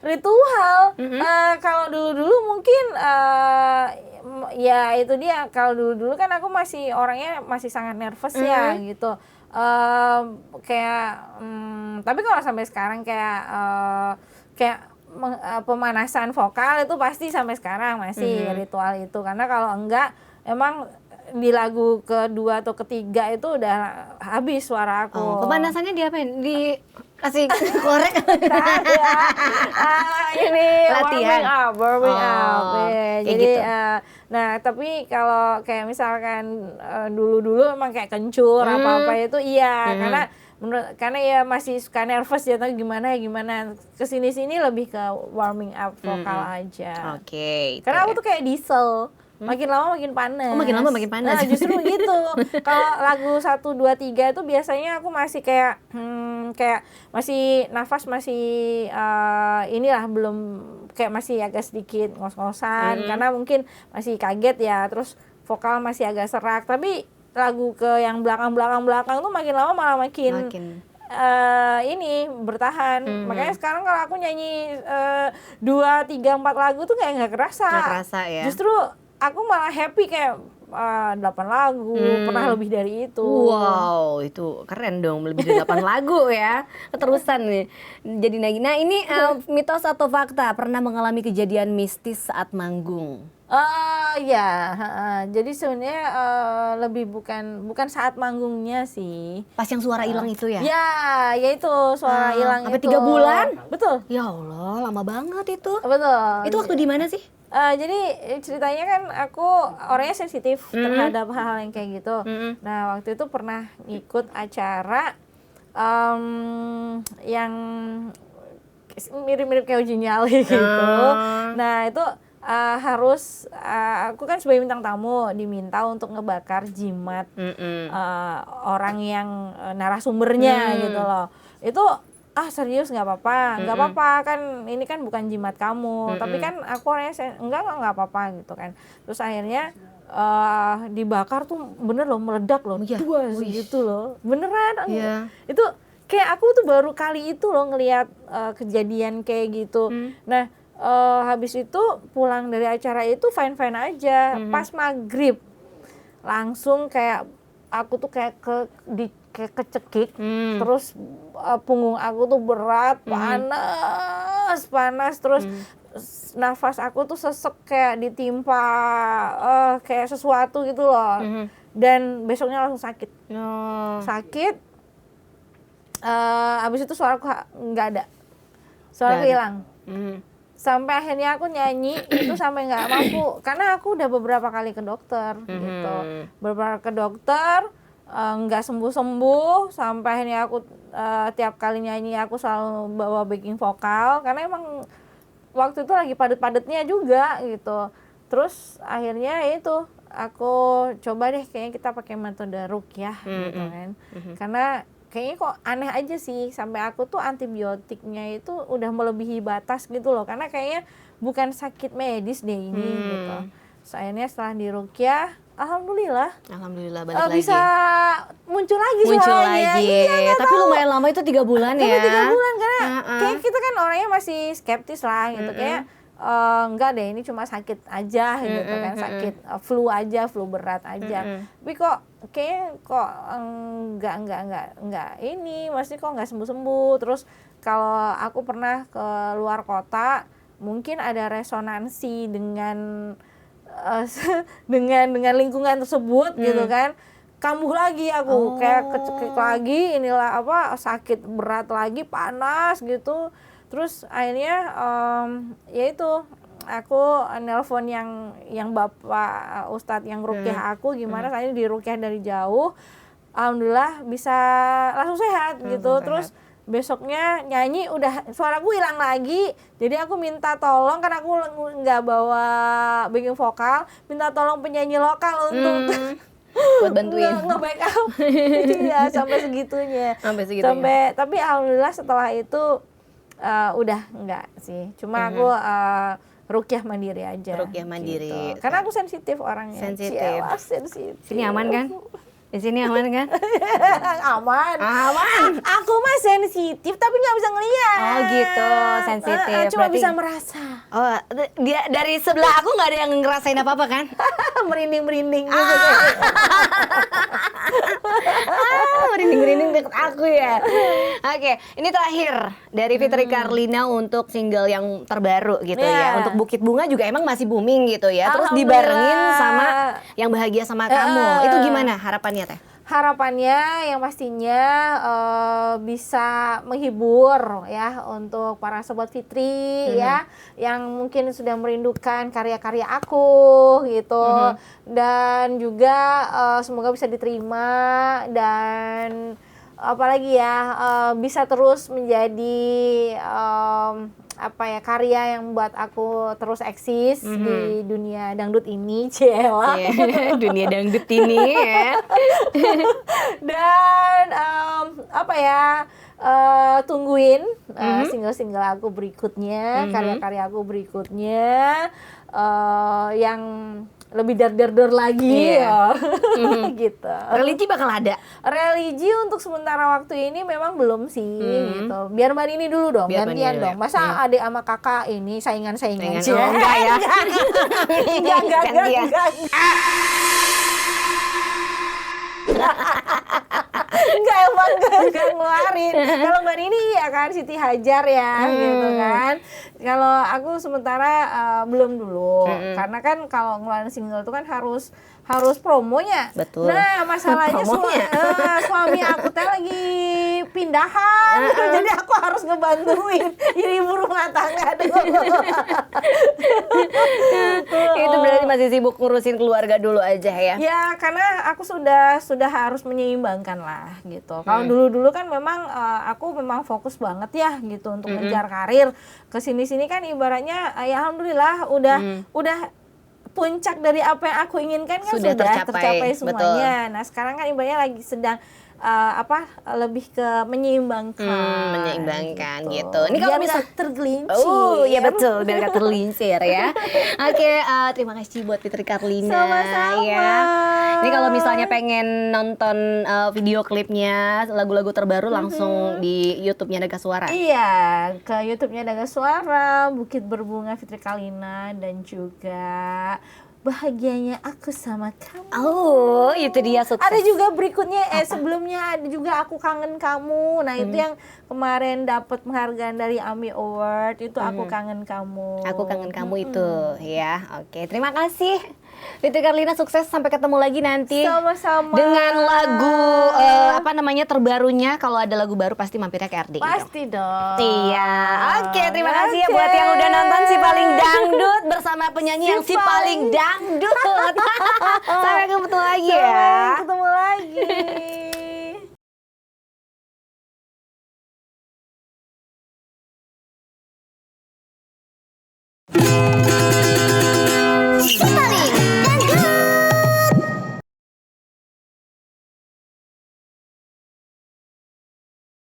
Ritual. Kalau dulu-dulu mungkin ya itu dia. Kalau dulu-dulu kan aku masih orangnya masih sangat nervous ya gitu. Kayak tapi kalau sampai sekarang kayak pemanasan vokal itu pasti sampai sekarang masih ritual itu, karena kalau enggak emang di lagu kedua atau ketiga itu udah habis suara aku. Pemanasannya diapain? Dikasih korek? Ini latihan. warming up. Jadi gitu. Nah tapi kalau kayak misalkan dulu-dulu emang kayak kencur apa-apa itu iya, karena ya masih suka nervous ya, tapi gimana kesini-sini lebih ke warming up vokal aja. Oke. Karena aku tuh kayak diesel, makin lama makin panas. Makin lama makin panas. Nah justru gitu. Kalau lagu 1, 2, 3 itu biasanya aku masih kayak masih nafas masih inilah belum, kayak masih agak sedikit ngos-ngosan karena mungkin masih kaget ya, terus vokal masih agak serak. Tapi lagu ke yang belakang tuh makin lama malah makin ini bertahan. Makanya sekarang kalau aku nyanyi 2, 3, 4 lagu tuh kayak nggak kerasa ya. Justru aku malah happy kayak 8 lagu, pernah lebih dari itu. Wow, itu keren dong, lebih dari 8 lagu ya. Keterusan nih. Jadi nah ini mitos atau fakta, pernah mengalami kejadian mistis saat manggung? Ya, jadi sebenarnya lebih bukan saat manggungnya sih. Pas yang suara hilang itu ya? Ya itu suara hilang itu. Sampai 3 bulan? Betul. Ya Allah, lama banget itu. Betul. Itu waktu di mana sih? Jadi ceritanya kan aku orangnya sensitif terhadap hal-hal yang kayak gitu. Nah waktu itu pernah ngikut acara yang mirip-mirip kayak uji nyali gitu. Nah itu harus aku kan sebagai bintang tamu diminta untuk ngebakar jimat orang yang narasumbernya gitu loh. Itu serius nggak apa-apa kan ini kan bukan jimat kamu, tapi kan aku orangnya enggak apa-apa gitu kan. Terus akhirnya dibakar tuh bener loh, meledak loh, duas gitu loh, beneran. Itu kayak aku tuh baru kali itu loh ngelihat kejadian kayak gitu. Nah habis itu pulang dari acara itu fine aja. Pas maghrib langsung kayak aku tuh kayak kecekik, terus punggung aku tuh berat, panas, terus nafas aku tuh sesek kayak ditimpa kayak sesuatu gitu loh. Dan besoknya langsung sakit. Habis itu suaraku nggak ada, suaraku hilang. Sampai akhirnya aku nyanyi itu sampai nggak mampu, karena aku udah beberapa kali ke dokter gitu, nggak sembuh, sampai akhirnya aku tiap kali nyanyi aku selalu bawa backing vokal, karena emang waktu itu lagi padet-padetnya juga gitu. Terus akhirnya itu aku coba deh kayaknya kita pakai metode ruqyah gitu kan, karena kayaknya kok aneh aja sih, sampai aku tuh antibiotiknya itu udah melebihi batas gitu loh, karena kayaknya bukan sakit medis deh ini gitu. Akhirnya setelah diruqyah, alhamdulillah balik bisa lagi. muncul suaranya. Iya, tapi lumayan lama itu 3 bulan ya. 3 bulan karena kayak kita kan orangnya masih skeptis lah gitu, kayak enggak deh ini cuma sakit aja gitu kan, sakit flu berat aja. Tapi kok enggak ini, maksudnya kok enggak sembuh-sembuh. Terus kalau aku pernah ke luar kota, mungkin ada resonansi dengan dengan lingkungan tersebut gitu kan. Kambuh lagi aku, kayak kecekik lagi, inilah sakit berat lagi, panas gitu. Terus akhirnya ya itu aku nelpon yang bapak ustadz yang ruqyah aku, gimana saya diruqyah dari jauh, alhamdulillah bisa langsung sehat gitu. Terus besoknya nyanyi udah suaraku hilang lagi, jadi aku minta tolong, karena aku nggak bawa backing vokal, minta tolong penyanyi lokal untuk buat bantuin nge-backup. Iya, sampai segitunya. Tapi alhamdulillah setelah itu udah enggak sih, cuma aku ruqyah mandiri aja. Ruqyah mandiri. Gitu. Karena aku sensitif orangnya. Sensitif. Sensitif. Sini aman kan? Di sini aman kan? Aman. Aman. Aku mah sensitif tapi nggak bisa ngeliat. Oh gitu, sensitif. Cuma Berarti- bisa merasa. Oh, dia dari sebelah aku nggak ada yang ngerasain apa-apa kan? Merinding-merinding gitu. Merinding-merinding deket aku ya. Oke, ini terakhir dari Fitri Karlina untuk single yang terbaru gitu ya. Ya. Untuk Bukit Bunga juga emang masih booming gitu ya. Terus Alhamdulillah. dibarengin sama Yang Bahagia Sama Kamu. Itu gimana harapannya Teh? Harapannya yang pastinya bisa menghibur ya untuk para sobat Fitri ya yang mungkin sudah merindukan karya-karya aku gitu, dan juga semoga bisa diterima, dan apalagi ya bisa terus menjadi karya yang buat aku terus eksis di dunia dangdut ini, Cela. Iya, dunia dangdut ini ya. Dan tungguin single-single aku berikutnya, karya-karya aku berikutnya yang lebih dar lagi Iya. ya. Gitu. Religi bakal ada. Religi untuk sementara waktu ini memang belum sih gitu. Biar Mbak Nini dulu dong, Biar Mbak gantian Nini dong. dulu. Masa adik sama kakak ini saingan-saingan sih? Oh, enggak ya. Gantian. Enggak, emang enggak ngeluarin. Kalau Mbak Nini ya kan Siti Hajar ya gitu kan. Kalau aku sementara belum dulu. Karena kan kalau ngeluarin single itu kan harus promonya. Betul. Nah, masalahnya Promonya. suami aku teh lagi pindahan gitu. Jadi aku harus ngebantuin jadi ibu rumah tangga dulu. Itu berarti masih sibuk ngurusin keluarga dulu aja ya. Ya, karena aku sudah harus menyeimbangkan lah gitu. Kalau dulu kan memang aku memang fokus banget ya gitu untuk mengejar karir. Kesini-sini kan ibaratnya ya alhamdulillah udah puncak dari apa yang aku inginkan kan Sudah sudah tercapai, tercapai semuanya. Nah, sekarang kan ibaratnya lagi sedang lebih ke menyeimbangkan. Menyeimbangkan gitu. Ini Biar kalau misal nggak tergelincir. Oh, iya betul, biar gak terlincir ya. Oke, terima kasih buat Fitri Karlina. Sama-sama. Ya. Ini kalau misalnya pengen nonton video klipnya, lagu-lagu terbaru langsung di YouTube-nya Naga Suara. Iya, ke YouTube-nya Naga Suara, Bukit Berbunga Fitri Karlina, dan juga Bahagianya Aku Sama Kamu. Oh, itu dia sukses. Ada juga berikutnya, sebelumnya ada juga Aku Kangen Kamu. Nah, itu yang kemarin dapat penghargaan dari AMI Award, itu Aku Kangen Kamu. Aku Kangen Kamu itu ya. Oke, terima kasih. Fitri Karlina sukses, sampai ketemu lagi nanti. Sama-sama. Dengan lagu terbarunya. Kalau ada lagu baru pasti mampirnya ke RDI. Pasti dong. Iya. Oke, terima kasih ya Oke. buat yang udah nonton Si Paling Dangdut bersama penyanyi yang si paling dangdut. Sampai ketemu lagi ya.